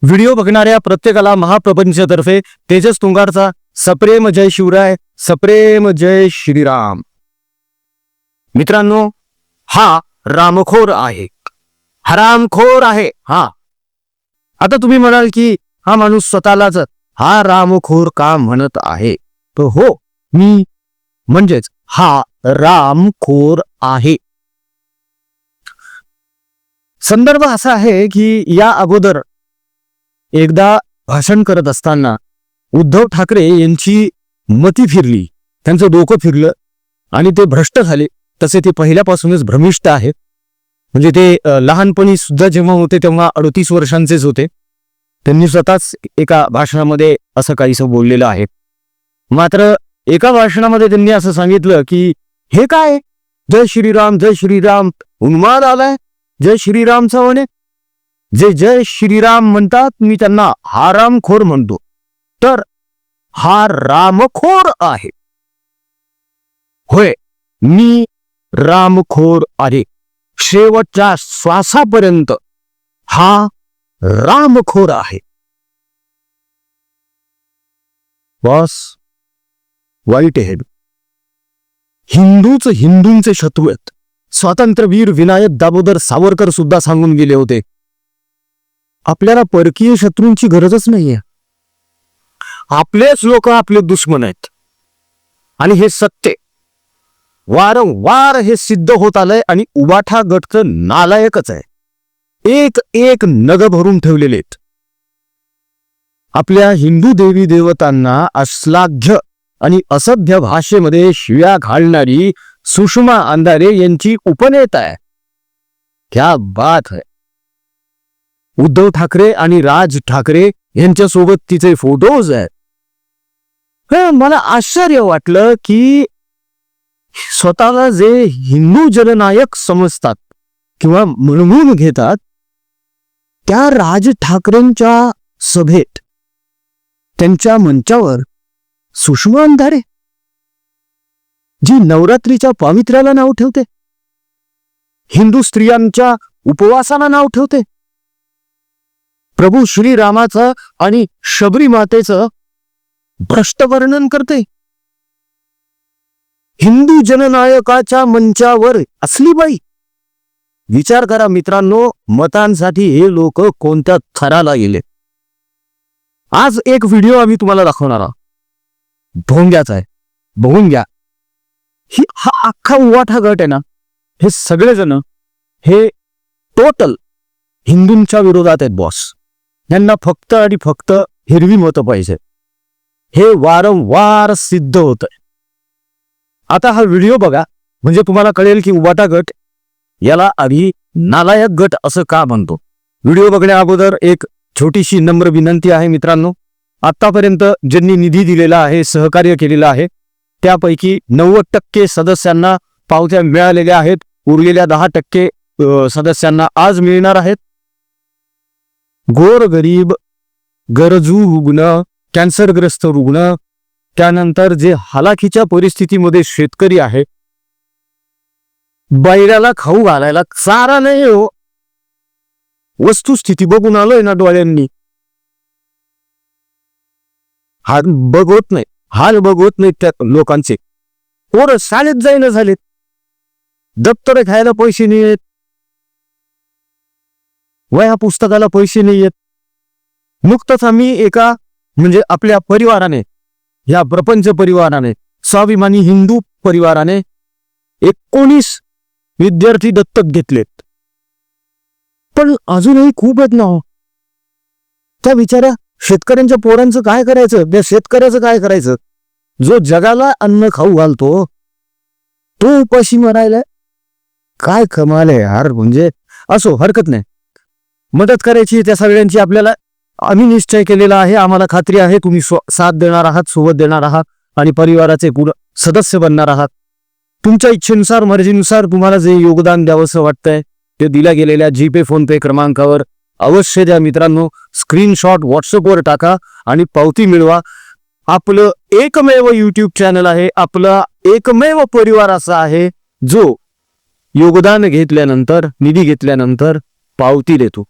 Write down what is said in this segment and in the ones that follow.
Video बघणाऱ्या प्रत्येकाला महाप्रपंचतर्फे तेजस तुंगारचा सप्रेम जय शिवराय, सप्रेम जय श्रीराम. मित्रांनो, हा रामखोर आहे, हरामखोर आहे. आता तुम्ही म्हणाल की हा माणूस स्वतःलाच हा रामखोर का म्हणत आहे? तर हो, मी म्हणजेच हा रामखोर आहे. संदर्भ असा आहे की या अगोदर एकदा भाषण करत असताना उद्धव ठाकरे यांची मती फिरली, त्यांचं डोकं फिरलं आणि ते भ्रष्ट झाले. तसे ते पहिल्यापासूनच भ्रमिष्ट आहेत. म्हणजे ते लहानपणी सुद्धा जेव्हा होते तेव्हा 38 वर्षांचेच होते. त्यांनी स्वतःच एका भाषणामध्ये असं काहीसं बोललेलं आहे. मात्र एका भाषणामध्ये त्यांनी असं सांगितलं की हे काय, जय श्रीराम जय श्रीराम, उन्माद आलाय जय श्रीरामचा म्हणे. जे जय श्रीराम म्हणतात मी त्यांना हरामखोर म्हणतो. तर हा रामखोर आहे. होय, मी रामखोर आहे. शेवटच्या श्वासापर्यंत हा रामखोर आहे. बॉस, वाईट आहे. हिंदूंचे शत्रू आहेत. स्वातंत्र्यवीर विनायक दामोदर सावरकर सुद्धा सांगून गेले होते, आपल्याला परकीय शत्रूंची गरजच नाहीये. आपलेच लोक आपले दुश्मन आहेत. आणि हे सत्य वारंवार हे सिद्ध होत आलंय. आणि उबाठा गट नालायकच आहे. एक एक नग भरून ठेवलेले आहेत. आपल्या हिंदू देवी देवतांना अश्लाघ्य आणि असभ्य भाषेमध्ये शिव्या घालणारी सुषमा अंधारे यांची उपनेता आहे. क्या बात है. उद्धव ठाकरे आणि राज ठाकरे यांच्यासोबत तिचे फोटोज आहेत. मला आश्चर्य वाटलं की स्वतःला जे हिंदू जननायक समजतात किंवा म्हणून घेतात, त्या राज ठाकरेंच्या सभेत त्यांच्या मंचावर सुषमा अंधारे, जी नवरात्रीच्या पावित्र्याला नाव ठेवते, हिंदू स्त्रियांच्या उपवासाला नाव ठेवते, प्रभू श्रीरामाचं आणि शबरी मातेचं भ्रष्ट वर्णन करते, हिंदू जननायकाच्या मंचावर असली बाई. विचार करा मित्रांनो, मतांसाठी हे लोक कोणत्या थराला गेले. आज एक व्हिडिओ आम्ही तुम्हाला दाखवणार आहोत, भोंग्याचा आहे. बघून घ्या. हा अख्खा उवाठा गट आहे ना, हे सगळेजण हे टोटल हिंदूंच्या विरोधात आहेत बॉस. यांना फक्त आणि फक्त हिरवी मतं पाहिजे. हे वारंवार सिद्ध होत आहे. आता हा व्हिडिओ बघा, म्हणजे तुम्हाला कळेल की उबाटा गट याला आधी नालायक गट असं का म्हणतो. व्हिडिओ बघण्या अगोदर एक छोटीशी नम्र विनंती आहे मित्रांनो. आतापर्यंत ज्यांनी निधी दिलेला आहे, सहकार्य केलेलं आहे, त्यापैकी 90% सदस्यांना पावत्या मिळालेल्या आहेत. उरलेल्या 10% सदस्यांना आज मिळणार आहेत. गोरगरीब, गरजू रुग्ण, कॅन्सरग्रस्त रुग्ण, त्यानंतर जे हालाखीच्या परिस्थितीमध्ये शेतकरी आहे, बैलाला खाऊ घालायला चारा नाही हो. वस्तुस्थिती बघून आलोय ना डोळ्यांनी. हाल बघत नाही त्या लोकांचे. पोरं शाळेत जाईना झालेत, दप्तर खायला पैसे नाही आहेत, वह्या पुस्तकाला पैसे नाही आहेत. नुकतंच आम्ही एका म्हणजे आपल्या परिवाराने, या प्रपंच परिवाराने, स्वाभिमानी हिंदू परिवाराने 19 विद्यार्थी दत्तक घेतलेत. पण अजूनही खूप आहेत ना हो. त्या बिचाऱ्या शेतकऱ्यांच्या पोरांचं काय करायचं, त्या शेतकऱ्याचं काय करायचं, जो जगाला अन्न खाऊ घालतो तो उपाशी मरायला. काय कमाल आहे यार. म्हणजे असो, हरकत नाही, मदत करायची त्या सगळ्यांची आपल्याला आम्ही निश्चय केलेला आहे. आम्हाला खात्री आहे तुम्ही साथ देणार आहात, सोबत देणार आहात आणि परिवाराचे पूर्ण सदस्य बनणार आहात. तुमच्या इच्छेनुसार, मर्जीनुसार तुम्हाला जे योगदान द्यावंसं वाटतंय ते दिल्या गेलेल्या जीपे, फोनपे क्रमांकावर अवश्य द्या मित्रांनो. स्क्रीनशॉट व्हॉट्सअपवर टाका आणि पावती मिळवा. आपलं एकमेव युट्यूब चॅनल आहे, आपला एकमेव परिवार असा आहे जो योगदान घेतल्यानंतर, निधी घेतल्यानंतर पावती देतो.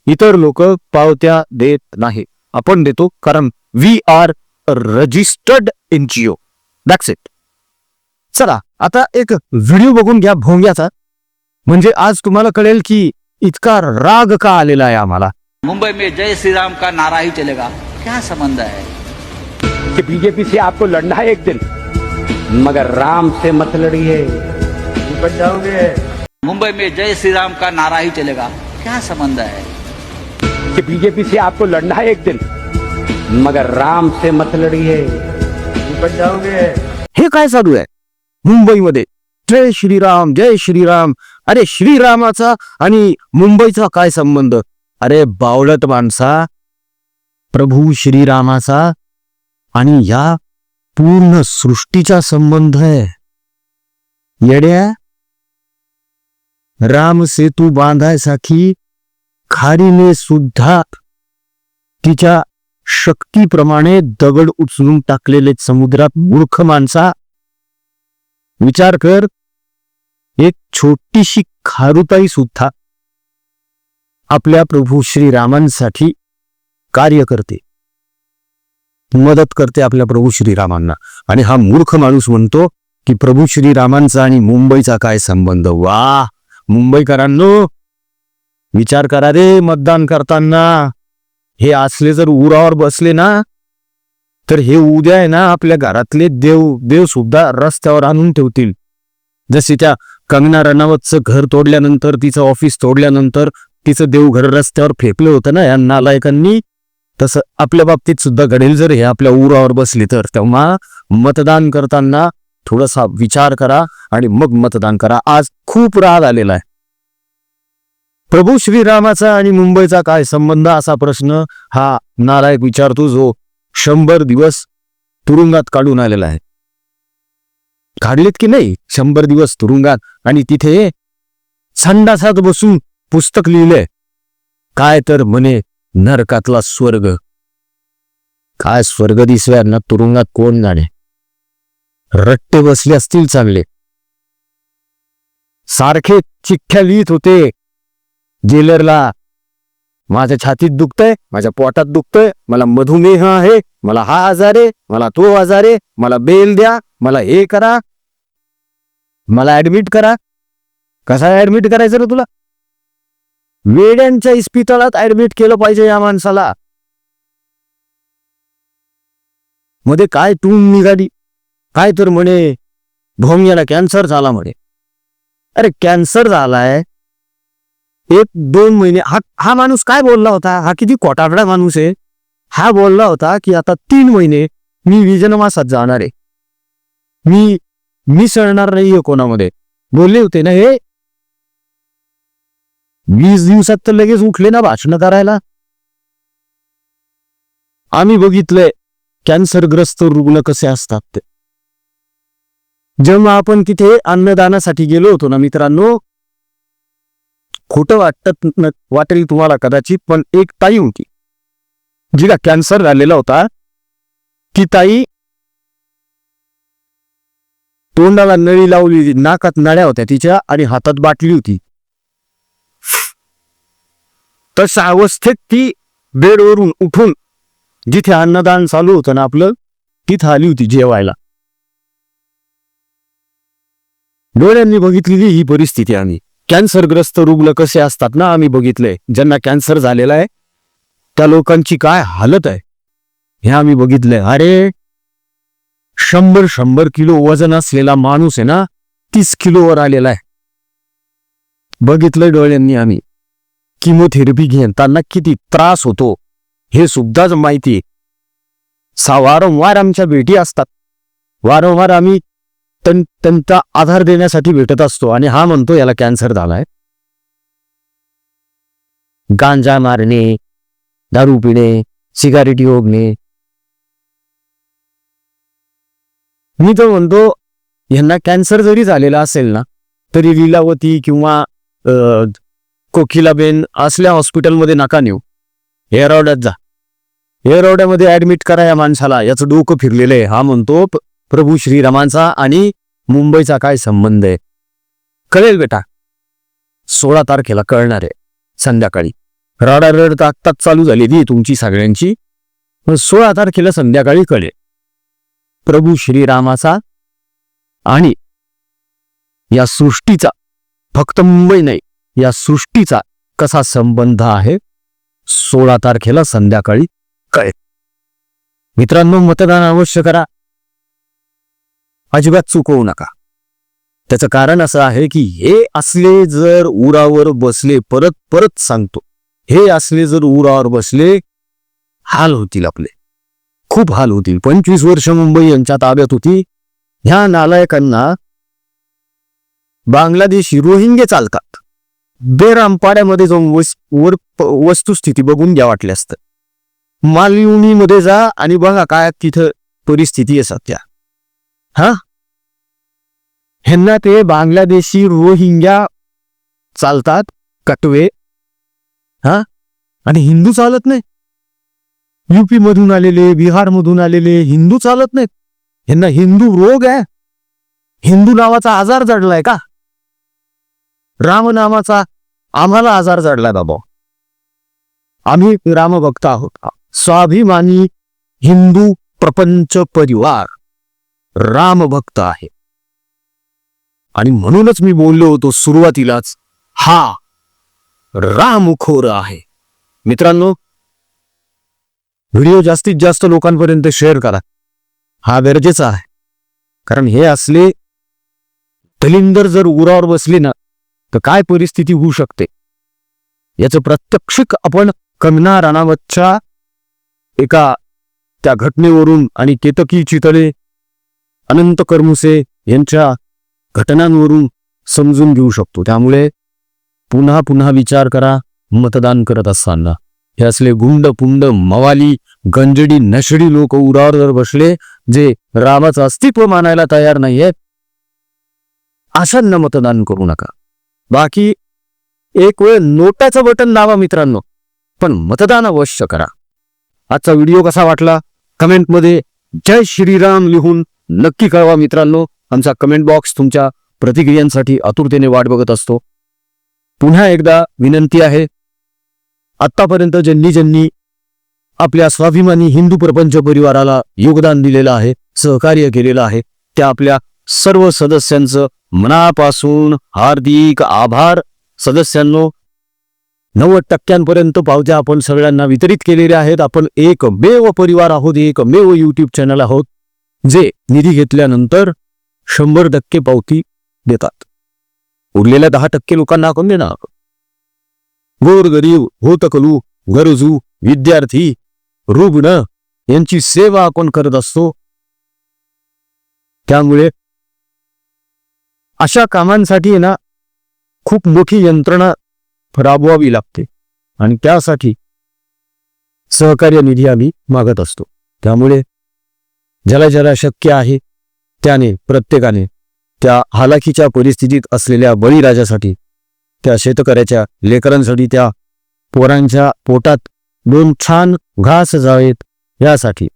इतर लोक पावत्या देत नाही, आपण देतो, कारण we are registered NGO. That's it. चला आता एक व्हिडिओ बघून घ्या भोंग्याचा, म्हणजे आज तुम्हाला कळेल की इतका राग का आलेला आहे आम्हाला. मुंबई में जय श्री राम का नारा ही चलेगा, क्या संबंध है? कि बीजेपी से आपको लड़ना है एक दिन, मगर राम से मत लड़िए, निपट जाओगे. मुंबई में जय श्री राम का नारा ही चलेगा, क्या संबंध है? कि बीजेपी से आपको लड़ना है एक दिन, मगर राम से मत लड़िए, निपट जाओगे. हे काय चालू आहे मुंबईमध्ये? जय श्रीराम जय श्रीराम. अरे श्रीरामाचा आणि मुंबईचा काय संबंध? अरे बावळट माणसा, प्रभू श्रीरामाचा आणि या पूर्ण सृष्टीचा संबंध आहे. येड्या, राम सेतू बांधायसाठी खारीने सुद्धा तिच्या शक्तीप्रमाणे दगड उचलून टाकलेले समुद्रात. मूर्ख माणसा, विचार कर, एक छोटीशी खारुताई सुद्धा आपल्या प्रभू श्रीरामांसाठी कार्य करते, मदत करते आपल्या प्रभू श्रीरामांना. आणि हा मूर्ख माणूस म्हणतो की प्रभू श्रीरामांचा आणि मुंबईचा काय संबंध? वा मुंबईकरांनो, विचार करा रे मतदान करताना. हे असले जर उरावर बसले ना, तर हे उद्या आहे ना आपल्या घरातले देव सुद्धा रस्त्यावर आणून ठेवतील. जसे त्या कंगना रनावतचं घर तोडल्यानंतर, तिचं ऑफिस तोडल्यानंतर तिचं देवघर रस्त्यावर फेकलं होतं ना या नालायकांनी, तसं आपल्या बाबतीत सुद्धा घडेल जर हे आपल्या उरावर बसले तर. तेव्हा मतदान करताना थोडासा विचार करा आणि मग मतदान करा. आज खूप राग आलेला आहे. प्रभू श्रीरामाचा आणि मुंबईचा काय संबंध, असा प्रश्न हा नालायक विचारतो, जो 100 दिवस तुरुंगात काढून आलेला आहे. काढलेत की नाही 100 दिवस तुरुंगात, आणि तिथे संडासात बसून पुस्तक लिहिलंय. काय तर म्हणे नरकातला स्वर्ग. काय स्वर्ग दिसलाय ना तुरुंगात, कोण जाणे. रट्टे बसले असतील चांगले. सारखे चिठ्ठ्या लिहित होते जेलरला, माझ्या छातीत दुखतंय, माझ्या पोटात दुखतंय, मला मधुमेह आहे, मला हा आजार आहे, मला तो आजार आहे, मला बेल द्या, मला हे करा, मला ऍडमिट करा. कसा ऍडमिट करायचं रे तुला? वेड्यांच्या इस्पितळात ऍडमिट केलं पाहिजे या माणसाला. मध्ये काय टून निघाली, काय तर म्हणे भोंग्याला कॅन्सर झाला म्हणे. अरे कॅन्सर झालाय 1-2 महिने. हा माणूस काय बोलला होता? हा किती कोटारडा माणूस आहे. हा बोलला होता की आता 3 महिने मी विजनवासात जाणार आहे, मी मिसळणार नाहीये कोणामध्ये. बोलले होते ना हे. 20 दिवसात तर लगेच उठले ना भाषण करायला. आम्ही बघितलंय कॅन्सरग्रस्त रुग्ण कसे असतात ते. जेव्हा आपण तिथे अन्नदानासाठी गेलो होतो ना मित्रांनो, खोटं वाटेल तुम्हाला कदाचित, पण एक ताई होती जिला कॅन्सर झालेला होता. ती ताई तोंडाला नळी लावली, नाकात नळ्या होत्या तिच्या, आणि हातात बाटली होती. तशा अवस्थेत ती बेडवरून उठून जिथे अन्नदान चालू होतं ना आपलं, तिथं आली होती जेवायला. डोळ्यांनी बघितलेली ही परिस्थिती आम्ही. कॅन्सरग्रस्त रुग्ण कसे असतात ना आम्ही बघितलंय. ज्यांना कॅन्सर झालेला आहे त्या लोकांची काय हालत आहे हे आम्ही बघितलंय. अरे 100 किलो वजन असलेला माणूस आहे ना 30 किलोवर आलेला आहे. बघितलंय डोळ्यांनी आम्ही. किमोथेरपी घेताना किती त्रास होतो हे सुद्धाच माहिती. वारंवार आमच्या भेटी असतात, वारंवार आम्ही त्यांचा आधार देण्यासाठी भेटत असतो, आणि हा म्हणतो याला कॅन्सर झालाय. गांजा मारणे, दारू पिणे, सिगारेटी ओढणे. मी तर म्हणतो यांना कॅन्सर जरी झालेला असेल ना तरी लीलावती किंवा कोकिलाबेन असल्या हॉस्पिटलमध्ये नका नेऊ. एअरवड्यात जा, एअरवड्यामध्ये ऍडमिट करा या माणसाला. याचं डोकं फिरलेलं आहे. हा म्हणतो प्रभू श्रीरामांचा आणि मुंबईचा काय संबंध आहे. कळेल बेटा, 16 तारखेला कळणार आहे संध्याकाळी. रडारड ताकतात चालू झालेली तुमची सगळ्यांची. 16 तारखेला संध्याकाळी कळेल प्रभू श्रीरामाचा आणि या सृष्टीचा, फक्त मुंबई नाही, या सृष्टीचा कसा संबंध आहे 16 तारखेला संध्याकाळी कळेल. मित्रांनो, मतदान अवश्य करा, अजिबात चुकवू नका. त्याचं कारण असं आहे की हे असले जर उरावर बसले, परत परत सांगतो, हे असले जर उरावर बसले, हाल होतील, आपले खूप हाल होतील. 25 वर्ष मुंबई यांच्या ताब्यात होती. ह्या नालायकांना बांगलादेशी रोहिंगे चालतात. बेरामपाड्यामध्ये जाऊन वस्तुस्थिती बघून घ्या वाटले असतं. मालवणीमध्ये जा आणि बघा काय तिथं परिस्थिती आहे सध्या. ह्यांना ते बांगलादेशी रोहिंग्या चालतात, कटवे, आणि हिंदू चालत नाही. युपी मधून आलेले, बिहार मधून आलेले हिंदू चालत नाहीत. ह्यांना हिंदू रोग आहे, हिंदू नावाचा आजार जडलाय का? राम नामाचा आम्हाला आजार जडलाय बाबा. आम्ही रामभक्त आहोत. स्वाभिमानी हिंदू प्रपंच परिवार रामभक्त आहे. आणि म्हणूनच मी बोललो होतो सुरुवातीलाच, हा रामखोर आहे. मित्रांनो, व्हिडिओ जास्तीत जास्त लोकांपर्यंत शेअर करा, हा गरजेचा आहे. कारण हे असले दलिंदर जर उरावर बसले ना, तर काय परिस्थिती होऊ शकते याचं प्रत्यक्षिक आपण कंगना राणावतच्या एका त्या घटनेवरून आणि केतकी चितळे, अनंत करमुसे यांच्या घटनांवरून समजून घेऊ शकतो. त्यामुळे पुन्हा पुन्हा विचार करा मतदान करत असताना. हे असले गुंड पुंड मवाली गंजडी नशडी लोक उरावर जर बसले, जे रामाचं अस्तित्व मानायला तयार नाहीयेत, अशांना मतदान करू नका. बाकी एक वेळ नोटाचं बटन दाबा मित्रांनो, पण मतदान अवश्य करा. आजचा व्हिडिओ कसा वाटला कमेंटमध्ये जय श्रीराम लिहून नक्की कळवा मित्रांनो. आमचा कमेंट बॉक्स तुमच्या प्रतिक्रियांसाठी आतुरतेने वाट बघत असतो. पुन्हा एकदा विनंती आहे, आतापर्यंत ज्यांनी आपल्या स्वाभिमानी हिंदू प्रपंच परिवाराला योगदान दिलेलं आहे, सहकार्य केलेलं आहे, त्या आपल्या सर्व सदस्यांचं मनापासून हार्दिक आभार. सदस्यांनो, 90% पावत्या आपण सगळ्यांना वितरित केलेल्या आहेत. आपण एकमेव परिवार आहोत, एकमेव युट्यूब चॅनल आहोत जे निधी घेतल्यानंतर 100% पावती देतात. उरलेल्या 10% लोकांना आपण देणार. गोरगरीब, होतकलू, गरजू, विद्यार्थी, रुग्ण यांची सेवा आपण करत असतो. त्यामुळे अशा कामांसाठी ना खूप मोठी यंत्रणा राबवावी लागते आणि त्यासाठी सहकार्य निधी आम्ही मागत असतो. त्यामुळे ज्याला ज्याला शक्य आहे त्याने प्रत्येकाने त्या हालाकीच्या परिस्थितीत असलेल्या बळीराजासाठी, त्या शेतकऱ्याच्या लेकरांसाठी, त्या पोरांच्या पोटात 2 छान घास जावेत यासाठी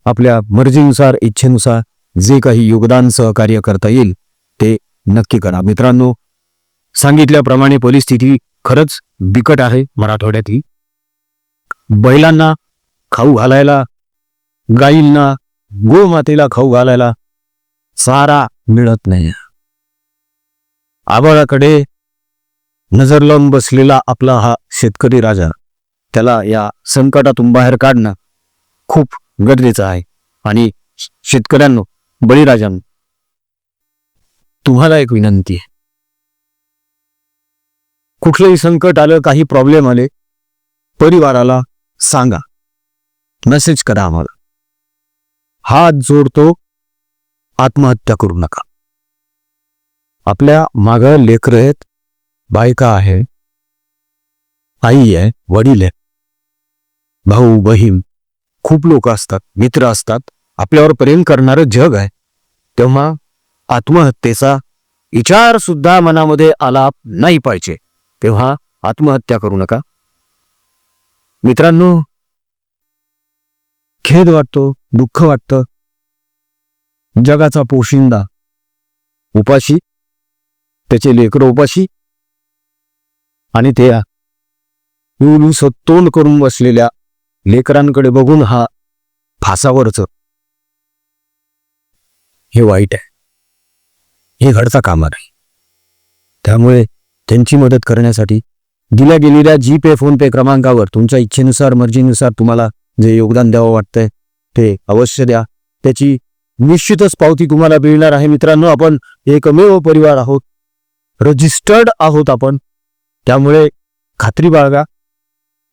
आपल्या मर्जीनुसार, इच्छेनुसार जे काही योगदान सहकार्य करता येईल ते नक्की करा. मित्रांनो, सांगितल्याप्रमाणे परिस्थिती खरंच बिकट आहे मराठवाड्यातली. बैलांना खाऊ घालायला, गायींना, गोमातेला खाऊ घालायला चारा मिळत नाही. आभाळाकडे नजर लावून बसलेला आपला हा शेतकरी राजा, त्याला या संकटातून बाहेर काढणं खूप गरजेचं आहे. आणि शेतकऱ्यांनो, बळीराजांनो, तुम्हाला एक विनंती आहे, कुठलंही संकट आलं, काही प्रॉब्लेम आले, परिवाराला सांगा, मेसेज करा आम्हाला. हात जोडतो, आत्महत्या करू नका. आपल्या मागं लेकरं आहेत, बायका आहे, आई आहे, वडील आहे, भाऊ बहीण, खूप लोक असतात, मित्र असतात, आपल्यावर प्रेम करणारं जग आहे. तेव्हा आत्महत्येचा विचार सुद्धा मनामध्ये आला नाही पाहिजे. तेव्हा आत्महत्या करू नका. मित्रांनो, खेद वाटतो, दुःख वाटतं. जगाचा पोशिंदा उपाशी, त्याचे लेकरं उपाशी, आणि त्या एवढूस तोंड करून बसलेल्या लेकरांकडे बघून हा फासावरच, हे वाईट आहे, हे घडता कामा नाही. त्यामुळे त्यांची मदत करण्यासाठी दिल्या गेलेल्या जीपे फोनपे क्रमांकावर तुमच्या इच्छेनुसार मर्जीनुसार तुम्हाला जे योगदान द्यावं वाटतंय ते अवश्य द्या. त्याची निश्चितच पावती तुम्हाला मिळणार आहे. मित्रांनो, आपण एकमेव परिवार आहोत, रजिस्टर्ड आहोत आपण. त्यामुळे खात्री बाळगा,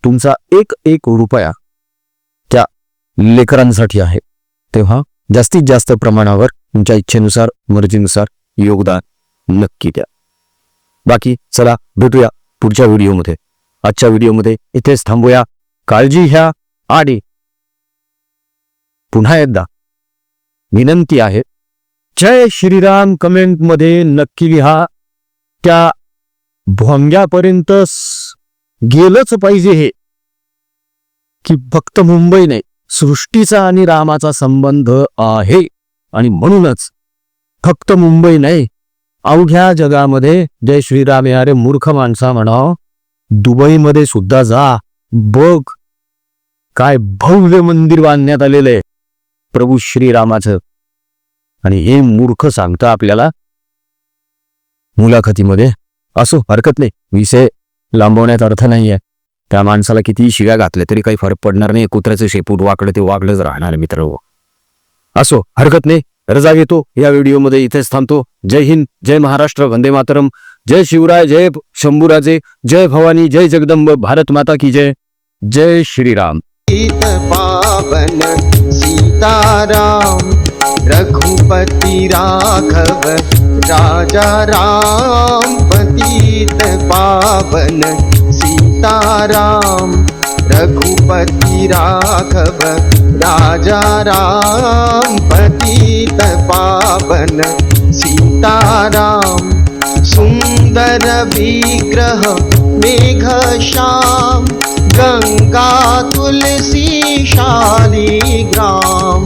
तुमचा एक एक रुपया त्या लेकरांसाठी आहे. तेव्हा जास्तीत जास्त प्रमाणावर तुमच्या इच्छेनुसार मर्जीनुसार योगदान नक्की द्या. बाकी चला भेटूया पुढच्या व्हिडिओमध्ये. आजच्या व्हिडिओमध्ये इथेच थांबूया. काळजी घ्या आणि पुन्हा एकदा विनंती आहे, जय श्रीराम कमेंटमध्ये नक्की लिहा. त्या भोंग्यापर्यंत गेलंच पाहिजे हे, की फक्त मुंबई नाही, सृष्टीचा आणि रामाचा संबंध आहे. आणि म्हणूनच फक्त मुंबई नाही, अवघ्या जगामध्ये जय श्रीराम यारे मूर्ख माणसा म्हणाव, दुबईमध्ये सुद्धा जा, बघ काय भव्य मंदिर बांधण्यात आलेलं आहे प्रभू श्रीरामाचं. आणि हे मूर्ख सांगतं आपल्याला मुलाखतीमध्ये. असो, हरकत नाही, विषय लांबवण्यात अर्थ नाहीये. त्या माणसाला किती शिव्या घातल्या तरी काही फरक पडणार नाही. कुत्र्याचं शेपूट वाकडं ते वाकडंच राहणार मित्र. असो, हरकत नाही, रजा घेतो. या व्हिडिओमध्ये इथेच थांबतो. जय हिंद, जय महाराष्ट्र, वंदे मातरम, जय शिवराय, जय शंभूराजे, जय भवानी, जय जगदंब, भारत माता की जय. जय श्रीराम. पावन सीताराम रघुपति राघव राजा राम. पतित पावन सीताराम रघुपति राघव राजा राम. पतित पावन सीताराम. सुंदर विग्रह मेघ श्याम. गंगा तुलसी शालिग्राम.